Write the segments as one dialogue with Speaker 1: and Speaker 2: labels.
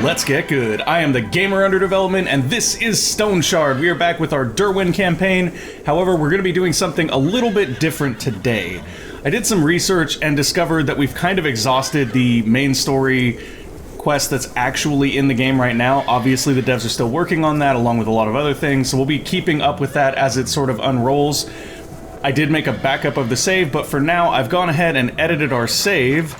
Speaker 1: Let's get good. I am the gamer under development, and this is Stoneshard. We are back with our Dirwin campaign. However, we're going to be doing something a little bit different today. I did some research and discovered that we've kind of exhausted the main story quest that's actually in the game right now. Obviously, the devs are still working on that, along with a lot of other things, so we'll be keeping up with that as it sort of unrolls. I did make a backup of the save, but for now, I've gone ahead and edited our save,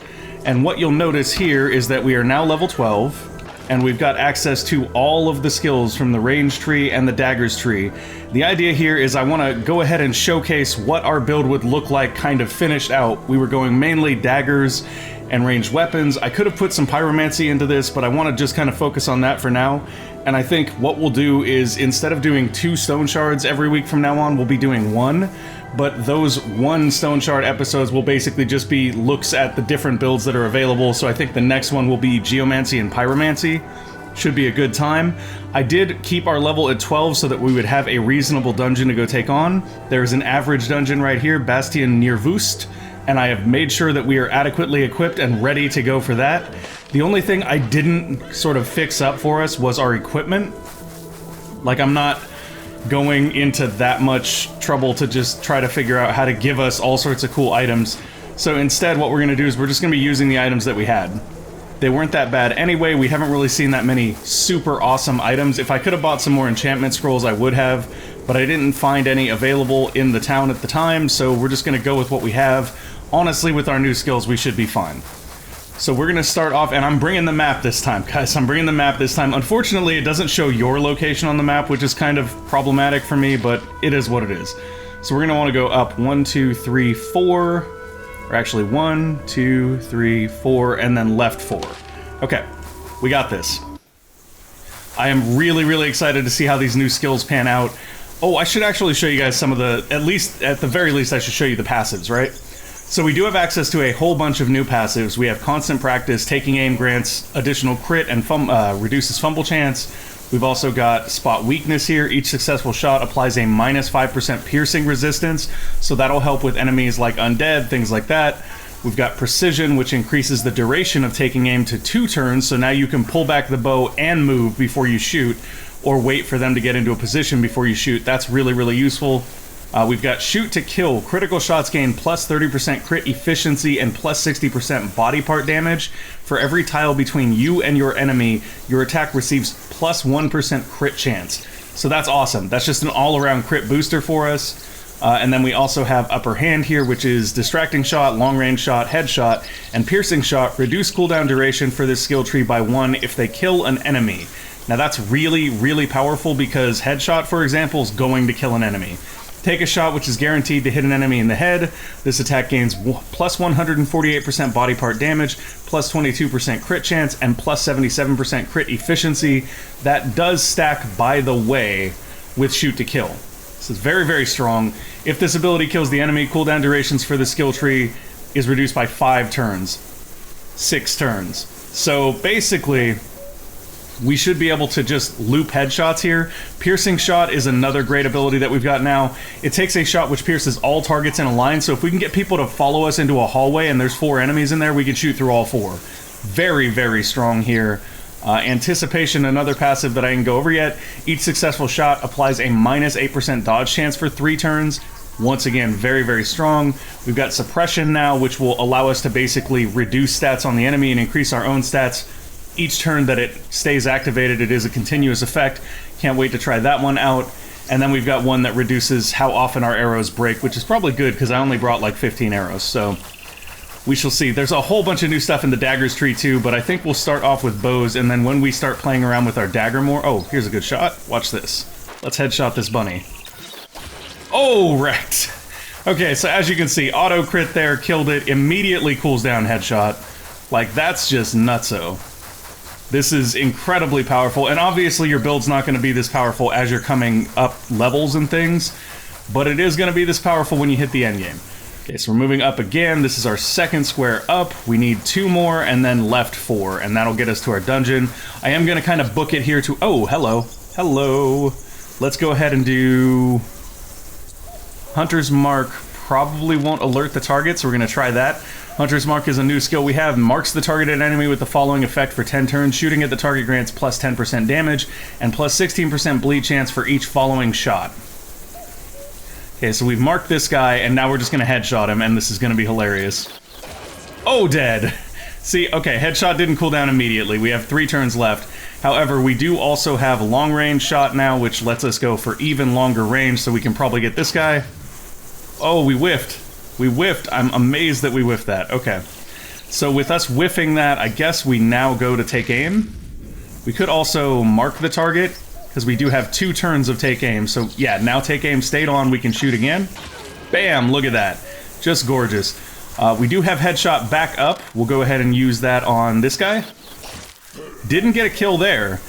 Speaker 1: and what you'll notice here is that we are now level 12, and we've got access to all of the skills from the range tree and the daggers tree. The idea here is I want to go ahead and showcase what our build would look like kind of finished out. We were going mainly daggers and ranged weapons. I could have put some pyromancy into this, but I want to just kind of focus on that for now. And I think what we'll do is, instead of doing 2 Stoneshards every week from now on, we'll be doing 1. But those 1 Stoneshard episodes will basically just be looks at the different builds that are available. So I think the next one will be Geomancy and Pyromancy. Should be a good time. I did keep our level at 12 so that we would have a reasonable dungeon to go take on. There's an average dungeon right here, Bastion near Voost, and I have made sure that we are adequately equipped and ready to go for that. The only thing I didn't sort of fix up for us was our equipment. Like, I'm not going into that much trouble to just try to figure out how to give us all sorts of cool items. So instead, what we're going to do is we're just going to be using the items that we had. They weren't that bad anyway. We haven't really seen that many super awesome items. If I could have bought some more enchantment scrolls, I would have, but I didn't find any available in the town at the time, so we're just going to go with what we have. Honestly, with our new skills, we should be fine. So we're going to start off, and I'm bringing the map this time, guys. I'm bringing the map this time. Unfortunately, it doesn't show your location on the map, which is kind of problematic for me, but it is what it is. So we're going to want to go up 1, 2, 3, 4, or actually 1, 2, 3, 4, and then left 4. Okay, we got this. I am really, really excited to see how these new skills pan out. Oh, I should actually show you guys some of the, at the very least, I should show you the passives, right? So we do have access to a whole bunch of new passives. We have Constant Practice, Taking Aim grants additional crit and reduces fumble chance. We've also got Spot Weakness here. Each successful shot applies a minus 5% piercing resistance, so that'll help with enemies like undead, things like that. We've got Precision, which increases the duration of taking aim to 2 turns, so now you can pull back the bow and move before you shoot, or wait for them to get into a position before you shoot. That's really, really useful. We've got Shoot to Kill. Critical shots gain plus 30% crit efficiency and plus 60% body part damage. For every tile between you and your enemy, your attack receives plus 1% crit chance. So that's awesome. That's just an all-around crit booster for us. And then we also have Upper Hand here, which is Distracting Shot, Long Range Shot, Headshot, and Piercing Shot. Reduce cooldown duration for this skill tree by 1 if they kill an enemy. Now that's really, really powerful because Headshot, for example, is going to kill an enemy. Take a shot which is guaranteed to hit an enemy in the head. This attack gains plus 148% body part damage, plus 22% crit chance, and plus 77% crit efficiency. That does stack, by the way, with Shoot to Kill. This is very, very strong. If this ability kills the enemy, cooldown durations for the skill tree is reduced by 5 turns. 6 turns. So basically, we should be able to just loop headshots here. Piercing Shot is another great ability that we've got now. It takes a shot which pierces all targets in a line, so if we can get people to follow us into a hallway and there's 4 enemies in there, we can shoot through all 4. Very, very strong here. Anticipation, another passive that I didn't go over yet. Each successful shot applies a minus 8% dodge chance for 3 turns. Once again, very, very strong. We've got Suppression now, which will allow us to basically reduce stats on the enemy and increase our own stats. Each turn that it stays activated, it is a continuous effect. Can't wait to try that one out. And then we've got one that reduces how often our arrows break, which is probably good because I only brought like 15 arrows, so we shall see. There's a whole bunch of new stuff in the daggers tree too, but I think we'll start off with bows, and then when we start playing around with our dagger more... Oh, here's a good shot. Watch this. Let's headshot this bunny. Oh, wrecked. Okay, so as you can see, auto crit there, killed it, immediately cools down headshot. Like, that's just nutso. This is incredibly powerful, and obviously your build's not going to be this powerful as you're coming up levels and things, but it is going to be this powerful when you hit the endgame. Okay, so we're moving up again. This is our second square up. We need 2 more, and then left 4, and that'll get us to our dungeon. I am going to kind of book it here to... Oh, hello. Hello. Let's go ahead and do... Hunter's Mark probably won't alert the target, so we're going to try that. Hunter's Mark is a new skill we have. Marks the targeted enemy with the following effect for 10 turns. Shooting at the target grants plus 10% damage and plus 16% bleed chance for each following shot. Okay, so we've marked this guy, and now we're just going to headshot him, and this is going to be hilarious. Oh, dead! See, okay, headshot didn't cool down immediately. We have 3 turns left. However, we do also have long-range shot now, which lets us go for even longer range, so we can probably get this guy. Oh, we whiffed. We whiffed. I'm amazed that we whiffed that. Okay. So with us whiffing that, I guess we now go to take aim. We could also mark the target, because we do have 2 turns of take aim. So yeah, now take aim stayed on, we can shoot again. Bam, look at that. Just gorgeous. We do have headshot back up. We'll go ahead and use that on this guy. Didn't get a kill there.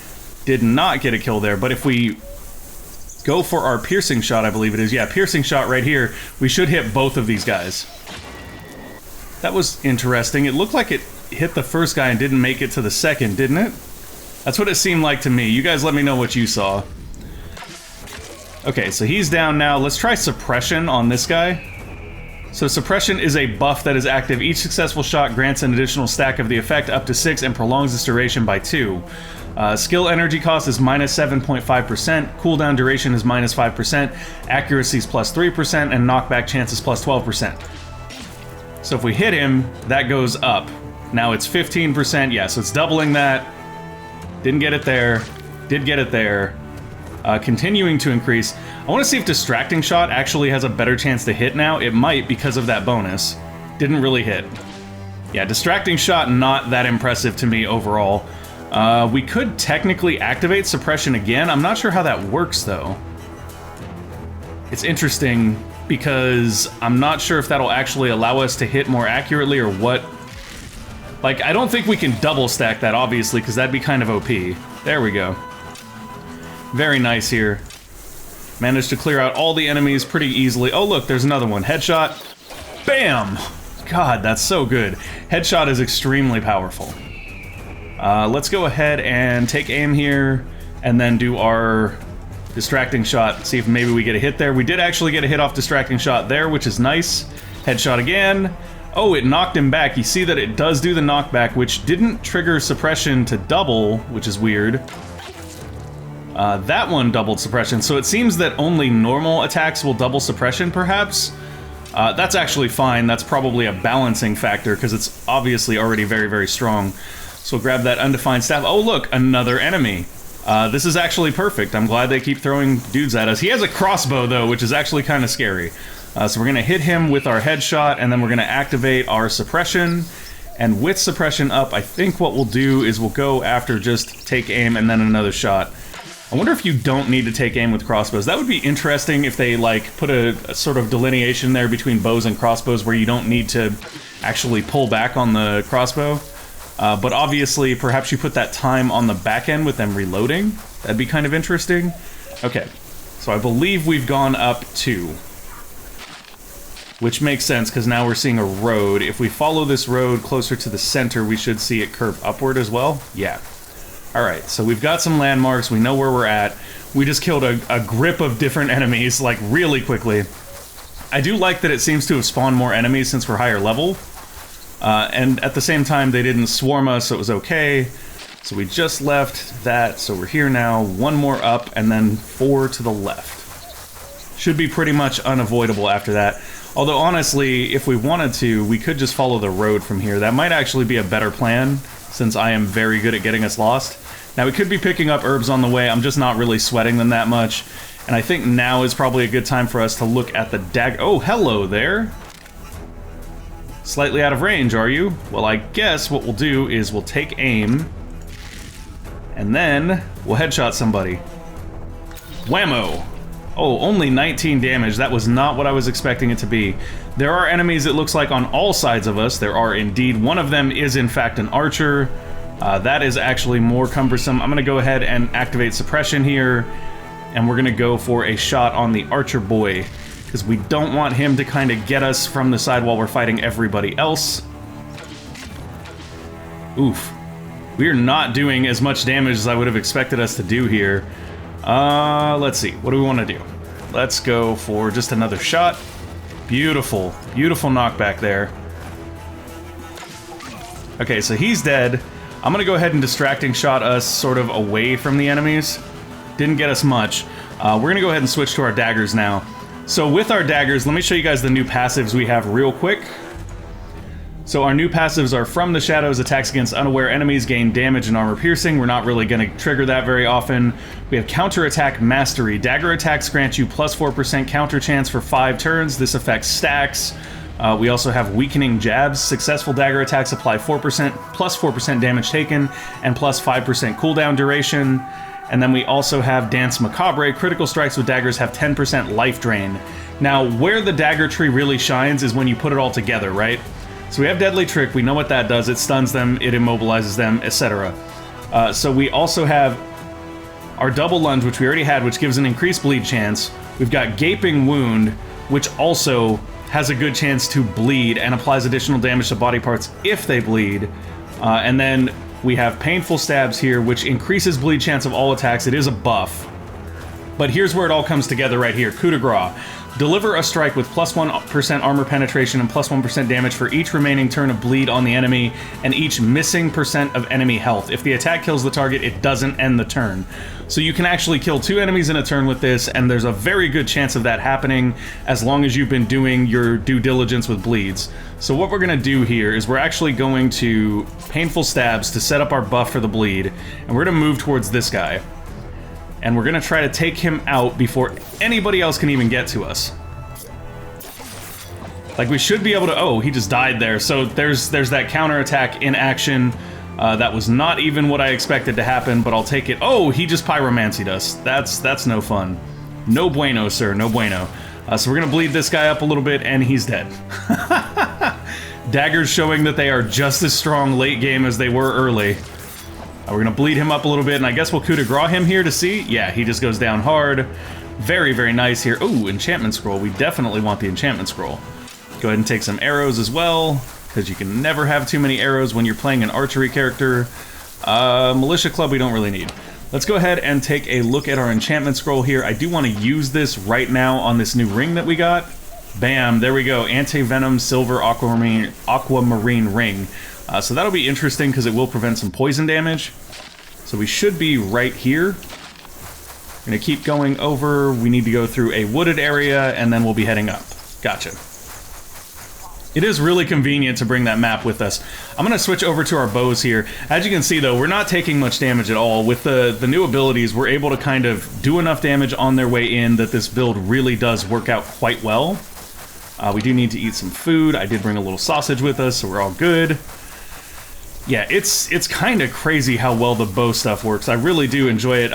Speaker 1: Did not get a kill there, but if we go for our piercing shot, I believe it is. Yeah, piercing shot right here. We should hit both of these guys. That was interesting. It looked like it hit the first guy and didn't make it to the second, didn't it? That's what it seemed like to me. You guys let me know what you saw. Okay, so he's down now. Let's try suppression on this guy. So suppression is a buff that is active. Each successful shot grants an additional stack of the effect up to 6 and prolongs its duration by 2. Skill energy cost is minus 7.5%, cooldown duration is minus 5%, accuracy is plus 3%, and knockback chance is plus 12%. So if we hit him, that goes up. Now it's 15%, yeah, so it's doubling that. Didn't get it there, did get it there. Continuing to increase. I want to see if Distracting Shot actually has a better chance to hit now. It might because of that bonus. Didn't really hit. Yeah, Distracting Shot not that impressive to me overall. We could technically activate Suppression again. I'm not sure how that works though. It's interesting because I'm not sure if that'll actually allow us to hit more accurately or what. Like, I don't think we can double stack that obviously because that'd be kind of OP. There we go. Very nice here. Managed to clear out all the enemies pretty easily. Oh look, there's another one. Headshot. Bam! God, that's so good. Headshot is extremely powerful. Let's go ahead and take aim here, and then do our Distracting Shot. See if maybe we get a hit there. We did actually get a hit off Distracting Shot there, which is nice. Headshot again. Oh, it knocked him back. You see that it does do the knockback, which didn't trigger Suppression to double, which is weird. That one doubled Suppression, so it seems that only normal attacks will double Suppression, perhaps? That's actually fine. That's probably a balancing factor, because it's obviously already very, very strong. So we'll grab that Undefined Staff. Oh, look, another enemy. This is actually perfect. I'm glad they keep throwing dudes at us. He has a crossbow, though, which is actually kind of scary. So we're going to hit him with our headshot, and then we're going to activate our Suppression. And with Suppression up, I think what we'll do is we'll go after just take aim and then another shot. I wonder if you don't need to take aim with crossbows. That would be interesting if they, like, put a sort of delineation there between bows and crossbows where you don't need to actually pull back on the crossbow. But obviously, perhaps you put that time on the back end with them reloading. That'd be kind of interesting. Okay, so I believe we've gone up 2. Which makes sense, because now we're seeing a road. If we follow this road closer to the center, we should see it curve upward as well. Yeah. Alright, so we've got some landmarks, we know where we're at. We just killed a grip of different enemies, like, really quickly. I do like that it seems to have spawned more enemies since we're higher level. And at the same time, they didn't swarm us, so it was okay. So we just left that, so we're here now. 1 more up, and then 4 to the left. Should be pretty much unavoidable after that. Although, honestly, if we wanted to, we could just follow the road from here. That might actually be a better plan, since I am very good at getting us lost. Now, we could be picking up herbs on the way. I'm just not really sweating them that much. And I think now is probably a good time for us to look at the dagger. Oh, hello there. Slightly out of range, are you? Well, I guess what we'll do is we'll take aim, and then we'll headshot somebody. Whammo! Oh, only 19 damage. That was not what I was expecting it to be. There are enemies, it looks like, on all sides of us. There are indeed. One of them is, in fact, an archer. That is actually more cumbersome. I'm going to go ahead and activate Suppression here, and we're going to go for a shot on the archer boy, because we don't want him to kind of get us from the side while we're fighting everybody else. Oof. We're not doing as much damage as I would have expected us to do here. Let's see. What do we want to do? Let's go for just another shot. Beautiful. Beautiful knockback there. Okay, so he's dead. I'm gonna go ahead and distracting shot us sort of away from the enemies. Didn't get us much. We're gonna go ahead and switch to our daggers now. So with our daggers, let me show you guys the new passives we have real quick. So our new passives are From the Shadows, attacks against unaware enemies, gain damage and armor piercing. We're not really going to trigger that very often. We have Counterattack Mastery. Dagger attacks grant you plus 4% counter chance for 5 turns. This affects stacks. We also have Weakening Jabs. Successful dagger attacks apply 4%, plus 4% damage taken, and plus 5% cooldown duration. And then we also have Dance Macabre. Critical strikes with daggers have 10% life drain. Now, where the dagger tree really shines is when you put it all together, right? So we have Deadly Trick, we know what that does, it stuns them, it immobilizes them, etc. So we also have our Double Lunge, which we already had, which gives an increased bleed chance. We've got Gaping Wound, which also has a good chance to bleed and applies additional damage to body parts if they bleed. And then we have Painful Stabs here, which increases bleed chance of all attacks. It is a buff. But here's where it all comes together right here, coup de grace. Deliver a strike with plus 1% armor penetration and plus 1% damage for each remaining turn of bleed on the enemy and each missing percent of enemy health. If the attack kills the target, it doesn't end the turn. So you can actually kill 2 enemies in a turn with this, and there's a very good chance of that happening as long as you've been doing your due diligence with bleeds. So what we're going to do here is we're actually going to Painful Stabs to set up our buff for the bleed, and we're going to move towards this guy. And we're gonna try to take him out before anybody else can even get to us. Like, we should be able to... Oh, he just died there. So there's that counterattack in action. That was not even what I expected to happen, but I'll take it. Oh, he just pyromancied us. That's no fun. No bueno, sir, no bueno. So we're gonna bleed this guy up a little bit, and he's dead. Daggers showing that they are just as strong late game as they were early. We're gonna bleed him up a little bit, and I guess we'll coup de grace him here to see. Yeah, he just goes down hard. Very, very nice here. Ooh, enchantment scroll. We definitely want the enchantment scroll. Go ahead and take some arrows as well, because you can never have too many arrows when you're playing an archery character. Militia club we don't really need. Let's go ahead and take a look at our enchantment scroll here. I do want to use this right now on this new ring that we got. Bam, there we go. Anti-venom silver aquamarine ring. So that'll be interesting because it will prevent some poison damage. So we should be right here. We're going to keep going over. We need to go through a wooded area, and then we'll be heading up. Gotcha. It is really convenient to bring that map with us. I'm going to switch over to our bows here. As you can see, though, we're not taking much damage at all. With the new abilities, we're able to kind of do enough damage on their way in that this build really does work out quite well. We do need to eat some food. I did bring a little sausage with us, so we're all good. Yeah, it's kind of crazy how well the bow stuff works. I really do enjoy it.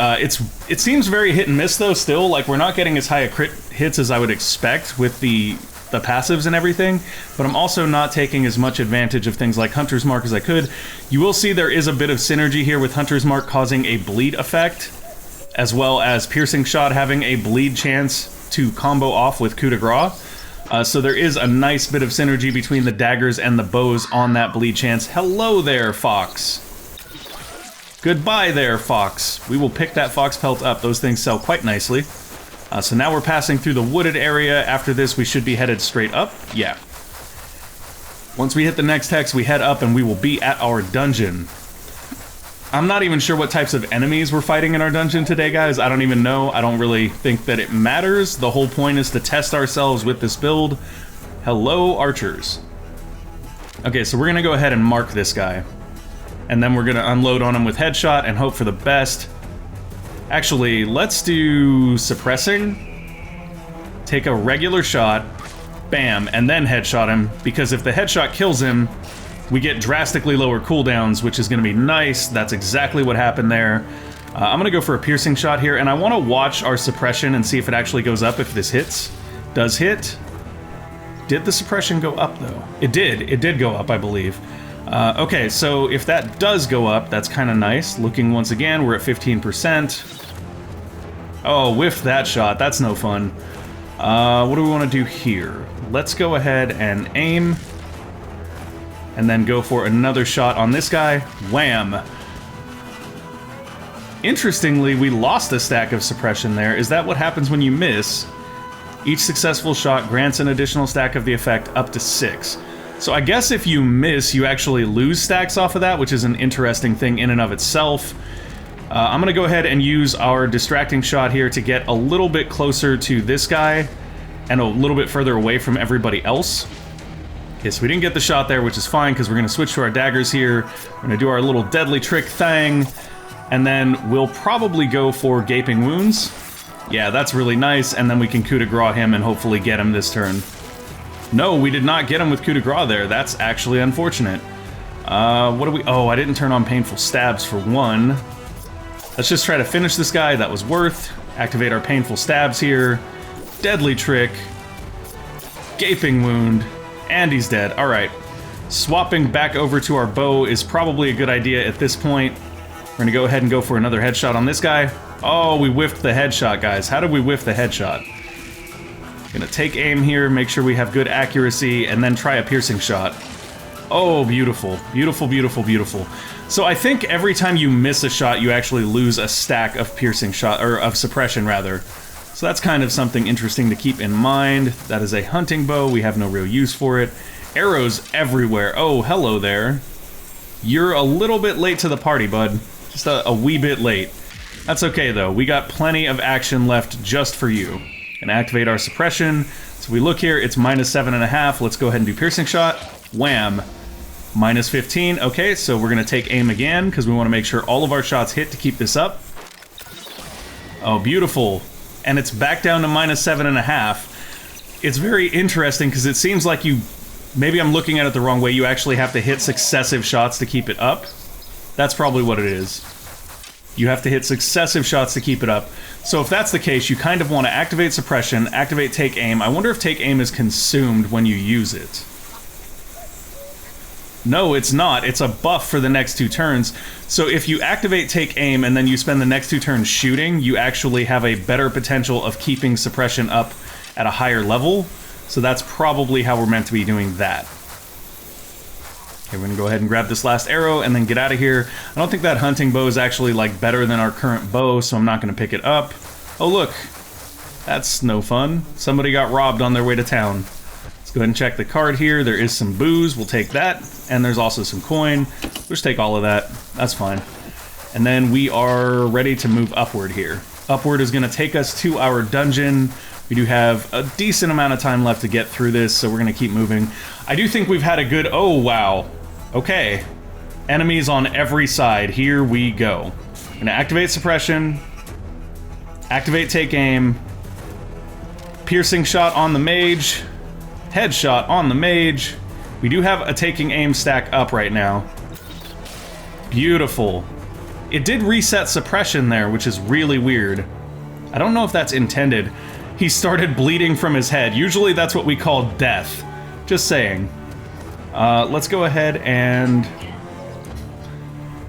Speaker 1: It seems very hit and miss though. Still, like, we're not getting as high a crit hits as I would expect with the passives and everything. But I'm also not taking as much advantage of things like Hunter's Mark as I could. You will see there is a bit of synergy here with Hunter's Mark causing a bleed effect, as well as Piercing Shot having a bleed chance to combo off with coup de grace. So there is a nice bit of synergy between the daggers and the bows on that bleed chance. Hello there, Fox. Goodbye there, Fox. We will pick that fox pelt up. Those things sell quite nicely. So now we're passing through the wooded area. After this, we should be headed straight up. Yeah. Once we hit the next hex, we head up and we will be at our dungeon. I'm not even sure what types of enemies we're fighting in our dungeon today, guys. I don't even know. I don't really think that it matters. The whole point is to test ourselves with this build. Hello, archers. Okay, so we're going to go ahead and mark this guy. And then we're going to unload on him with headshot and hope for the best. Actually, let's do suppressing. Take a regular shot. Bam, and then headshot him. Because if the headshot kills him, we get drastically lower cooldowns, which is going to be nice. That's exactly what happened there. I'm going to go for a piercing shot here, and I want to watch our suppression and see if it actually goes up if this hits. Does hit. Did the suppression go up, though? It did. It did go up, I believe. Okay, so if that does go up, that's kind of nice. Looking once again, we're at 15%. Oh, whiffed that shot. That's no fun. What do we want to do here? Let's go ahead and aim. And then go for another shot on this guy. Wham! Interestingly, we lost a stack of suppression there. Is that what happens when you miss? Each successful shot grants an additional stack of the effect up to 6. So I guess if you miss, you actually lose stacks off of that, which is an interesting thing in and of itself. I'm gonna go ahead and use our distracting shot here to get a little bit closer to this guy and a little bit further away from everybody else. Okay, so we didn't get the shot there, which is fine, because we're gonna switch to our daggers here. We're gonna do our little deadly trick thing, and then we'll probably go for gaping wounds. Yeah, that's really nice, and then we can coup de grace him and hopefully get him this turn. No, we did not get him with coup de grace there. That's actually unfortunate. What do we... Oh, I didn't turn on painful stabs for one. Let's just try to finish this guy. That was worth. Activate our painful stabs here. Deadly trick. Gaping wound. And he's dead. Alright. Swapping back over to our bow is probably a good idea at this point. We're gonna go ahead and go for another headshot on this guy. Oh, we whiffed the headshot, guys. How did we whiff the headshot? Gonna take aim here, make sure we have good accuracy, and then try a piercing shot. Oh, beautiful. Beautiful, beautiful, beautiful. So I think every time you miss a shot, you actually lose a stack of piercing shot, or of suppression, rather. So that's kind of something interesting to keep in mind. That is a hunting bow. We have no real use for it. Arrows everywhere. Oh, hello there. You're a little bit late to the party, bud. Just a wee bit late. That's okay, though. We got plenty of action left just for you. And activate our suppression. So we look here, it's -7.5. Let's go ahead and do piercing shot. Wham. -15. Okay, so we're going to take aim again, because we want to make sure all of our shots hit to keep this up. Oh, beautiful. And it's back down to -7.5. It's very interesting, because it seems like you... Maybe I'm looking at it the wrong way. You actually have to hit successive shots to keep it up. That's probably what it is. You have to hit successive shots to keep it up. So if that's the case, you kind of want to activate suppression, activate take aim. I wonder if take aim is consumed when you use it. No, it's not. It's a buff for the next 2 turns. So if you activate take aim and then you spend the next 2 turns shooting, you actually have a better potential of keeping suppression up at a higher level. So that's probably how we're meant to be doing that. Okay, we're gonna go ahead and grab this last arrow and then get out of here. I don't think that hunting bow is actually, like, better than our current bow, so I'm not gonna pick it up. Oh, look. That's no fun. Somebody got robbed on their way to town. Let's go ahead and check the card here. There is some booze. We'll take that. And there's also some coin. We'll just take all of that. That's fine. And then we are ready to move upward here. Upward is gonna take us to our dungeon. We do have a decent amount of time left to get through this, so we're gonna keep moving. I do think we've had a good... Oh, wow. Okay. Enemies on every side. Here we go. I'm gonna activate suppression. Activate take aim. Piercing shot on the mage. Headshot on the mage. We do have a taking aim stack up right now. Beautiful. It did reset suppression there, which is really weird. I don't know if that's intended. He started bleeding from his head. Usually that's what we call death. Just saying. Let's go ahead and...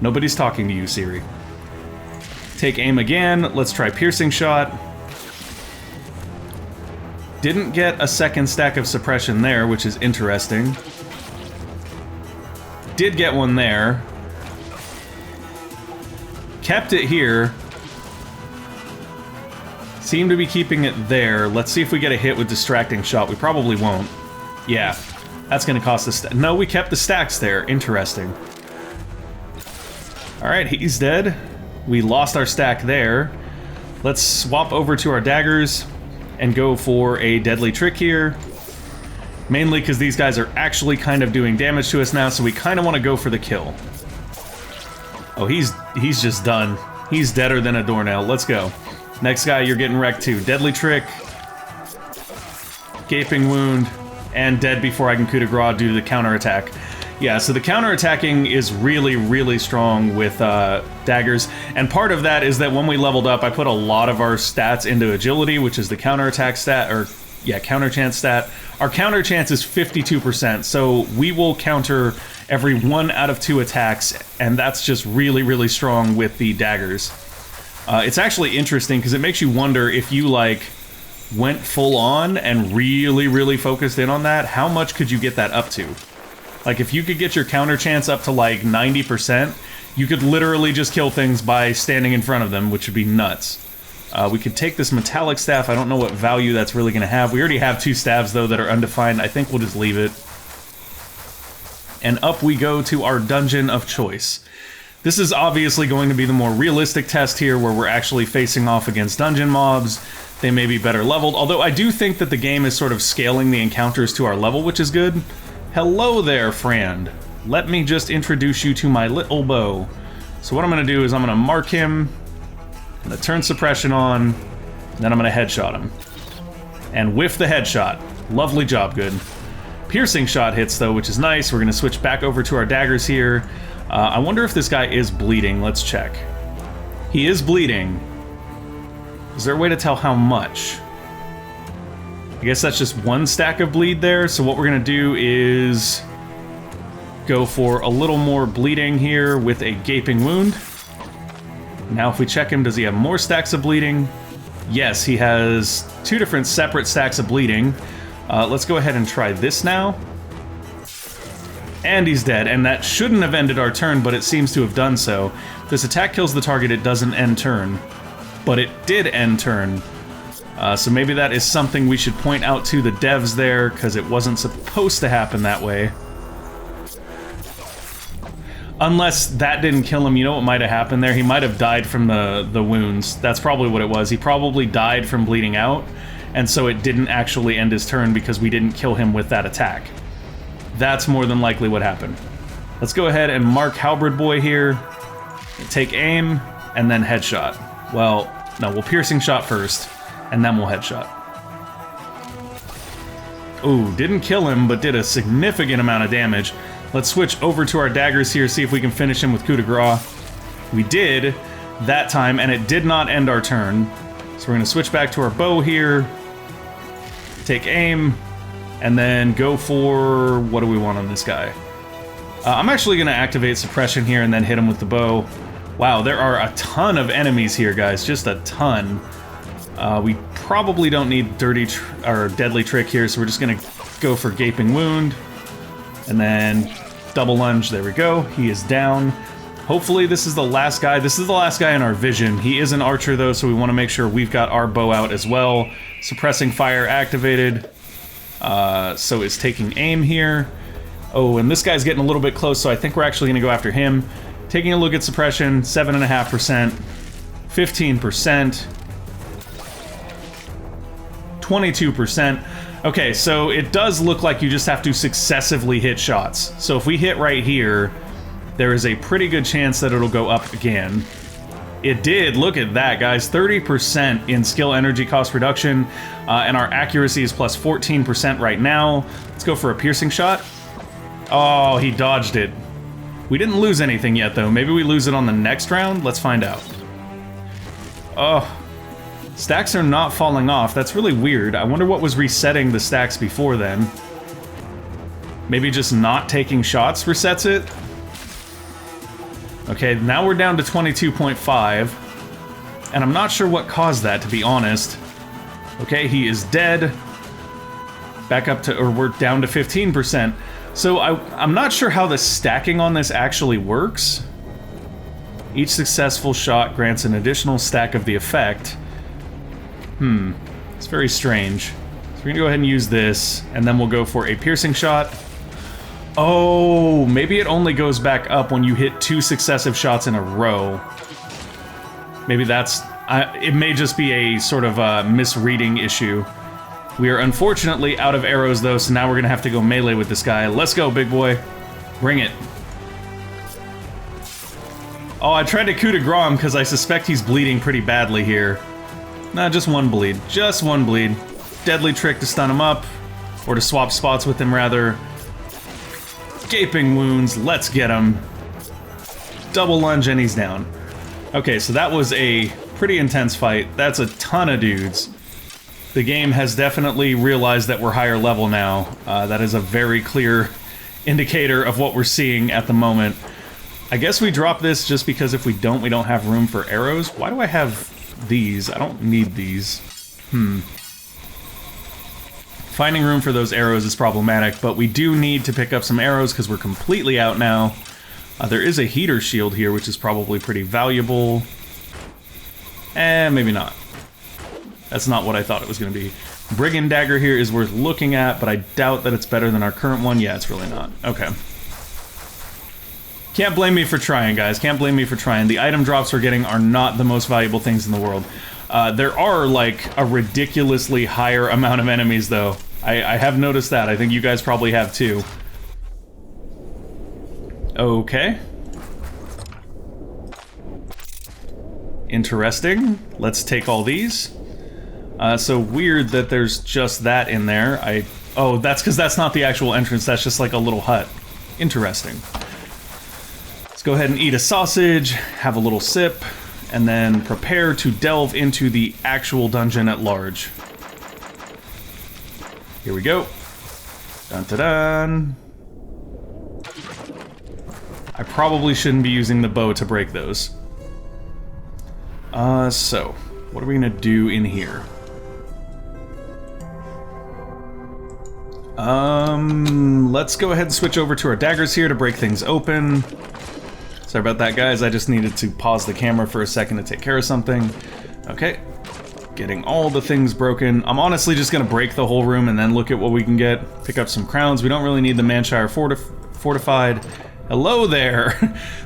Speaker 1: Nobody's talking to you, Siri. Take aim again. Let's try piercing shot. Didn't get a second stack of suppression there, which is interesting. Did get one there. Kept it here. Seem to be keeping it there. Let's see if we get a hit with distracting shot. We probably won't. Yeah. That's gonna cost us... No, we kept the stacks there. Interesting. Alright, he's dead. We lost our stack there. Let's swap over to our daggers and go for a deadly trick here. Mainly because these guys are actually kind of doing damage to us now, so we kind of want to go for the kill. Oh, he's just done. He's deader than a doornail. Let's go. Next guy, you're getting wrecked too. Deadly trick. Gaping wound. And dead before I can coup de grace due to the counterattack. Yeah, so the counterattacking is really, really strong with daggers. And part of that is that when we leveled up, I put a lot of our stats into agility, which is the counterattack stat, or yeah, counter chance stat. Our counter chance is 52%, so we will counter every 1 out of 2 attacks, and that's just really, really strong with the daggers. It's actually interesting because it makes you wonder if you, like, went full on and really, really focused in on that, how much could you get that up to? Like, if you could get your counter chance up to, like, 90%, you could literally just kill things by standing in front of them, which would be nuts. We could take this metallic staff. I don't know what value that's really going to have. We already have 2 staves, though, that are undefined. I think we'll just leave it. and up we go to our dungeon of choice. This is obviously going to be the more realistic test here, where we're actually facing off against dungeon mobs. They may be better leveled, although I do think that the game is sort of scaling the encounters to our level, which is good. Hello there, friend. Let me just introduce you to my little bow. So what I'm going to do is I'm going to mark him, I'm going to turn suppression on, and then I'm going to headshot him. And whiff the headshot. Lovely job, good. Piercing shot hits, though, which is nice. We're going to switch back over to our daggers here. I wonder if this guy is bleeding. Let's check. He is bleeding. Is there a way to tell how much? I guess that's just one stack of bleed there, so what we're going to do is go for a little more bleeding here with a gaping wound. Now if we check him, does he have more stacks of bleeding? Yes, he has 2 different separate stacks of bleeding. Let's go ahead and try this now. And he's dead, and that shouldn't have ended our turn, but it seems to have done so. If this attack kills the target, it doesn't end turn. But it did end turn. So maybe that is something we should point out to the devs there, because it wasn't supposed to happen that way. Unless that didn't kill him, you know what might have happened there? He might have died from the wounds. That's probably what it was. He probably died from bleeding out, and so it didn't actually end his turn because we didn't kill him with that attack. That's more than likely what happened. Let's go ahead and mark Halberd Boy here, take aim, and then headshot. Well, no, we'll piercing shot first, and then we'll headshot. Ooh, didn't kill him, but did a significant amount of damage. Let's switch over to our daggers here, see if we can finish him with coup de grace. We did that time, and it did not end our turn. So we're going to switch back to our bow here, take aim, and then go for... what do we want on this guy? I'm actually going to activate suppression here and then hit him with the bow. Wow, there are a ton of enemies here, guys. Just a ton. We probably don't need deadly trick here, so we're just going to go for gaping wound. And then double lunge. There we go. He is down. Hopefully this is the last guy. This is the last guy in our vision. He is an archer, though, so we want to make sure we've got our bow out as well. Suppressing fire activated. So it's taking aim here. Oh, and this guy's getting a little bit close, so I think we're actually going to go after him. Taking a look at suppression, 7.5%, 15%, 22%. Okay, so it does look like you just have to successively hit shots. So if we hit right here, there is a pretty good chance that it'll go up again. It did. Look at that, guys. 30% in skill energy cost reduction, and our accuracy is plus 14% right now. Let's go for a piercing shot. Oh, he dodged it. We didn't lose anything yet, though. Maybe we lose it on the next round? Let's find out. Oh, stacks are not falling off. That's really weird. I wonder what was resetting the stacks before then. Maybe just not taking shots resets it? Okay, now we're down to 22.5. And I'm not sure what caused that, to be honest. Okay, he is dead. Back up to, or we're down to 15%. So I'm not sure how the stacking on this actually works. Each successful shot grants an additional stack of the effect. It's very strange. So we're gonna go ahead and use this, and then we'll go for a piercing shot. Oh, maybe it only goes back up when you hit 2 successive shots in a row. Maybe that's... it may just be a sort of misreading issue. We are unfortunately out of arrows, though, so now we're gonna have to go melee with this guy. Let's go, big boy. Bring it. Oh, I tried to coup de grace him because I suspect he's bleeding pretty badly here. Nah, just one bleed. Just one bleed. Deadly trick to stun him up. Or to swap spots with him, rather. Gaping wounds. Let's get him. Double lunge and he's down. Okay, so that was a pretty intense fight. That's a ton of dudes. The game has definitely realized that we're higher level now. That is a very clear indicator of what we're seeing at the moment. I guess we drop this just because if we don't have room for arrows. Why do I have these? I don't need these. Finding room for those arrows is problematic, but we do need to pick up some arrows because we're completely out now. There is a heater shield here, which is probably pretty valuable. Maybe not. That's not what I thought it was going to be. Brigand dagger here is worth looking at, but I doubt that it's better than our current one. Yeah, it's really not. Okay. Can't blame me for trying, guys. Can't blame me for trying. The item drops we're getting are not the most valuable things in the world. There are, like, a ridiculously higher amount of enemies, though. I have noticed that. I think you guys probably have, too. Okay. Interesting. Let's take all these. So weird that there's just that in there. Oh, that's because that's not the actual entrance. That's just like a little hut. Interesting. Let's go ahead and eat a sausage, have a little sip, and then prepare to delve into the actual dungeon at large. Here we go. Dun-dun-dun. I probably shouldn't be using the bow to break those. So, what are we gonna do in here? Let's go ahead and switch over to our daggers here to break things open. Sorry about that, guys. I just needed to pause the camera for a second to take care of something. Okay. Getting all the things broken. I'm honestly just gonna break the whole room and then look at what we can get. Pick up some crowns. We don't really need the Manshire fortified. Hello there!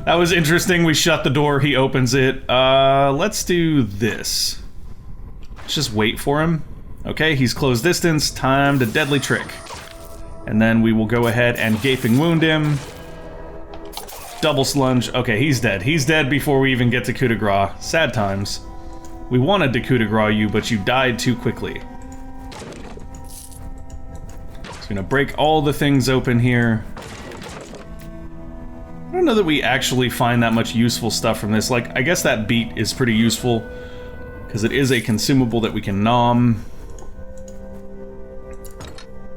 Speaker 1: That was interesting. We shut the door, he opens it. Let's do this. Let's just wait for him. Okay, he's close distance. Time to deadly trick. And then we will go ahead and gaping wound him. Double slunge. Okay, he's dead. He's dead before we even get to coup de grace. Sad times. We wanted to coup de grace you, but you died too quickly. Just gonna break all the things open here. I don't know that we actually find that much useful stuff from this. Like, I guess that beat is pretty useful, because it is a consumable that we can nom.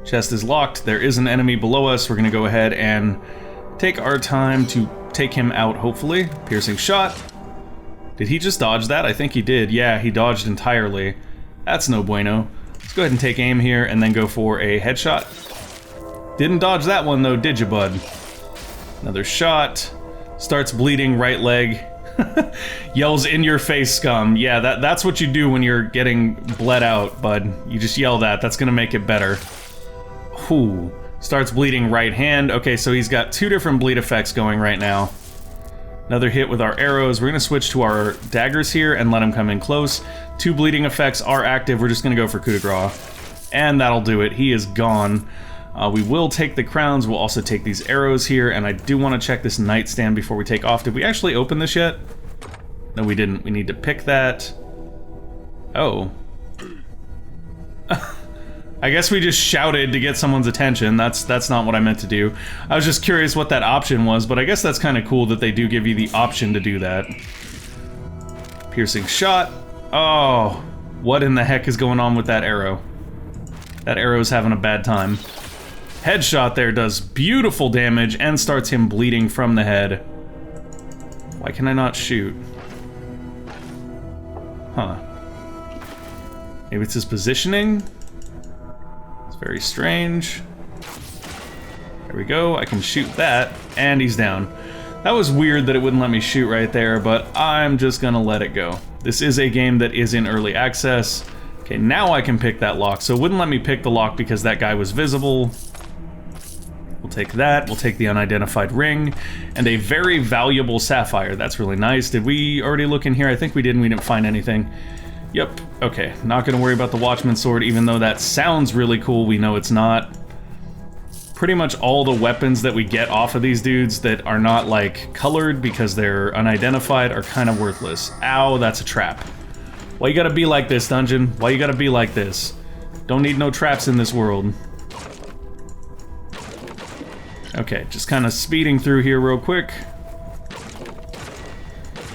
Speaker 1: Chest is locked. There is an enemy below us. We're gonna go ahead and take our time to take him out, hopefully. Piercing shot. Did he just dodge that? I think he did. Yeah, he dodged entirely. That's no bueno. Let's go ahead and take aim here and then go for a headshot. Didn't dodge that one though, did you, bud? Another shot. Starts bleeding right leg. Yells in your face, scum. Yeah, that's what you do when you're getting bled out, bud. You just yell that. That's gonna make it better. Whew. Starts bleeding right hand. Okay, so he's got two different bleed effects going right now. Another hit with our arrows. We're gonna switch to our daggers here and let him come in close. Two bleeding effects are active. We're just gonna go for coup de grace. And that'll do it. He is gone. We will take the crowns. We'll also take these arrows here, and I do want to check this nightstand before we take off. Did we actually open this yet? No, we didn't. We need to pick that. Oh. I guess we just shouted to get someone's attention. That's not what I meant to do. I was just curious what that option was, but I guess that's kind of cool that they do give you the option to do that. Piercing shot. Oh, what in the heck is going on with that arrow? That arrow's having a bad time. Headshot there does beautiful damage and starts him bleeding from the head. Why can I not shoot? Huh. Maybe it's his positioning? It's very strange. There we go, I can shoot that, and he's down. That was weird that it wouldn't let me shoot right there, but I'm just gonna let it go. This is a game that is in early access. Okay, now I can pick that lock. So it wouldn't let me pick the lock because that guy was visible. We'll take that, we'll take the unidentified ring, and a very valuable sapphire. That's really nice. Did we already look in here? I think we did, and we didn't find anything. Yep, okay. Not gonna worry about the Watchman's Sword, even though that sounds really cool. We know it's not. Pretty much all the weapons that we get off of these dudes that are not, like, colored because they're unidentified are kind of worthless. Ow, that's a trap. Why you gotta be like this, dungeon? Why you gotta be like this? Don't need no traps in this world. Okay, just kind of speeding through here real quick.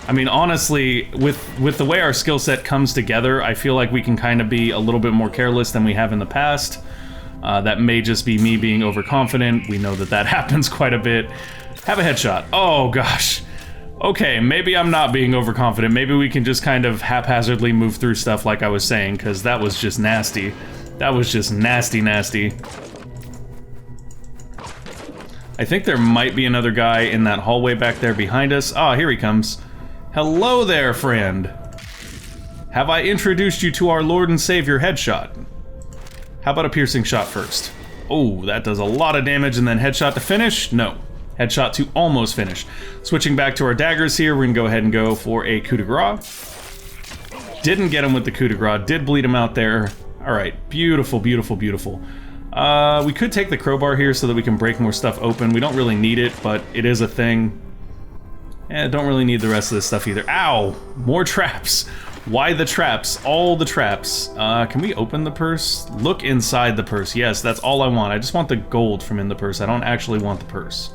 Speaker 1: I mean, honestly, with the way our skill set comes together, I feel like we can kind of be a little bit more careless than we have in the past. That may just be me being overconfident. We know that that happens quite a bit. Have a headshot. Oh, gosh. Okay, maybe I'm not being overconfident. Maybe we can just kind of haphazardly move through stuff like I was saying, because that was just nasty. That was just nasty, nasty. I think there might be another guy in that hallway back there behind us. Ah, here he comes. Hello there, friend. Have I introduced you to our Lord and Savior headshot? How about a piercing shot first? Oh, that does a lot of damage, and then headshot to finish? No. Headshot to almost finish. Switching back to our daggers here, we're gonna go ahead and go for a coup de grace. Didn't get him with the coup de grace, did bleed him out there. Alright, beautiful, beautiful, beautiful. We could take the crowbar here so that we can break more stuff open. We don't really need it, but it is a thing. Don't really need the rest of this stuff either. Ow! More traps! Why the traps? All the traps. Can we open the purse? Look inside the purse. Yes, that's all I want. I just want the gold from in the purse. I don't actually want the purse.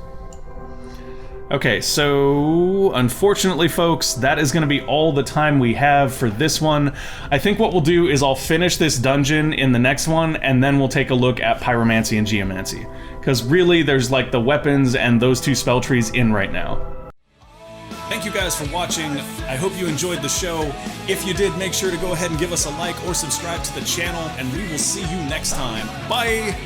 Speaker 1: Okay, so unfortunately, folks, that is going to be all the time we have for this one. I think what we'll do is I'll finish this dungeon in the next one, and then we'll take a look at pyromancy and geomancy. Because really, there's like the weapons and those two spell trees in right now. Thank you guys for watching. I hope you enjoyed the show. If you did, make sure to go ahead and give us a like or subscribe to the channel, and we will see you next time. Bye!